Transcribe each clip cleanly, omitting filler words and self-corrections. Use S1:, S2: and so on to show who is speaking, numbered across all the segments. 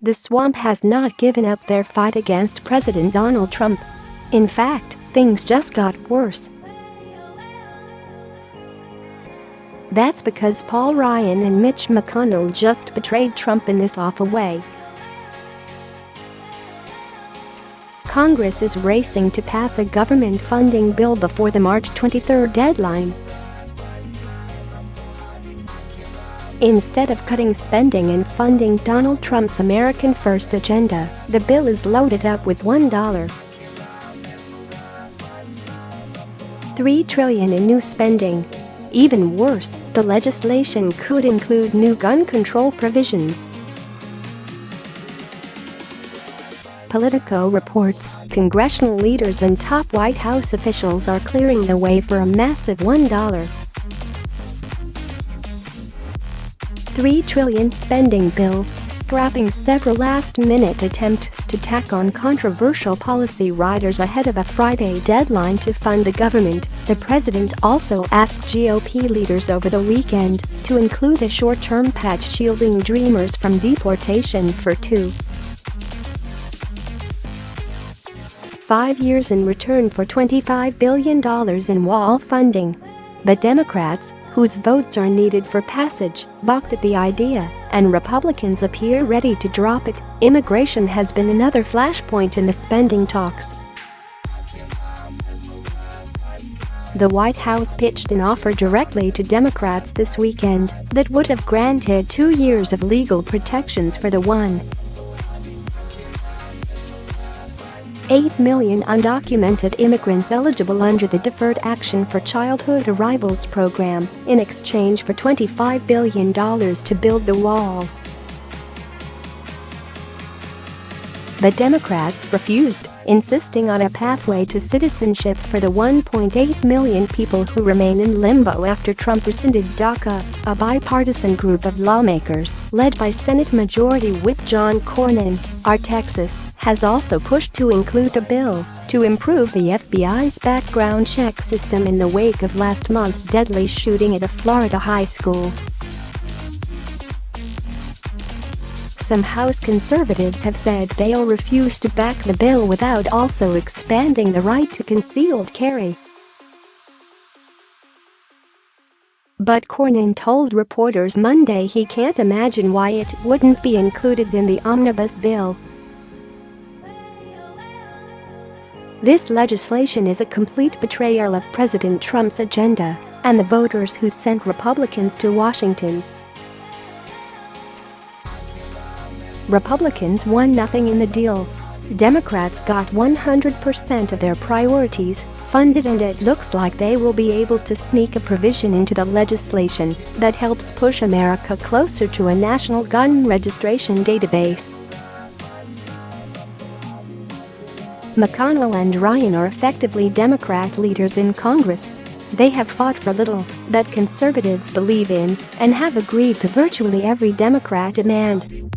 S1: The swamp has not given up their fight against President Donald Trump. In fact, things just got worse. That's because Paul Ryan and Mitch McConnell just betrayed Trump in this awful way. Congress is racing to pass a government funding bill before the March 23 deadline. Instead of cutting spending and funding Donald Trump's American First agenda, the bill is loaded up with $1. $3 trillion in new spending. Even worse, the legislation could include new gun control provisions. Politico reports congressional leaders and top White House officials are clearing the way for a massive $1. $3 trillion spending bill, scrapping several last-minute attempts to tack on controversial policy riders ahead of a Friday deadline to fund the government. The president also asked GOP leaders over the weekend to include a short-term patch shielding Dreamers from deportation for 5 years in return for $25 billion in wall funding. But Democrats, whose votes are needed for passage, balked at the idea, and Republicans appear ready to drop it. Immigration has been another flashpoint in the spending talks. The White House pitched an offer directly to Democrats this weekend that would have granted 2 years of legal protections for the 1.8 million undocumented immigrants eligible under the Deferred Action for Childhood Arrivals program in exchange for $25 billion to build the wall. But Democrats refused, insisting on a pathway to citizenship for the 1.8 million people who remain in limbo after Trump rescinded DACA. A bipartisan group of lawmakers, led by Senate Majority Whip John Cornyn, Texas, has also pushed to include a bill to improve the FBI's background check system in the wake of last month's deadly shooting at a Florida high school. Some House conservatives have said they'll refuse to back the bill without also expanding the right to concealed carry. But Cornyn told reporters Monday he can't imagine why it wouldn't be included in the omnibus bill. This legislation is a complete betrayal of President Trump's agenda and the voters who sent Republicans to Washington. Republicans won nothing in the deal. Democrats got 100% of their priorities funded, and it looks like they will be able to sneak a provision into the legislation that helps push America closer to a national gun registration database. McConnell and Ryan are effectively Democrat leaders in Congress. They have fought for little that conservatives believe in and have agreed to virtually every Democrat demand.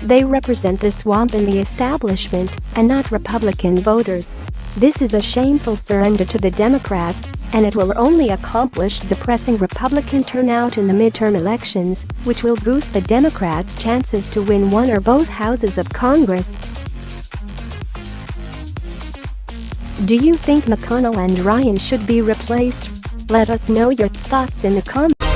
S1: They represent the swamp and the establishment, and not Republican voters. This is a shameful surrender to the Democrats, and it will only accomplish depressing Republican turnout in the midterm elections, which will boost the Democrats' chances to win one or both houses of Congress. Do you think McConnell and Ryan should be replaced? Let us know your thoughts in the comments.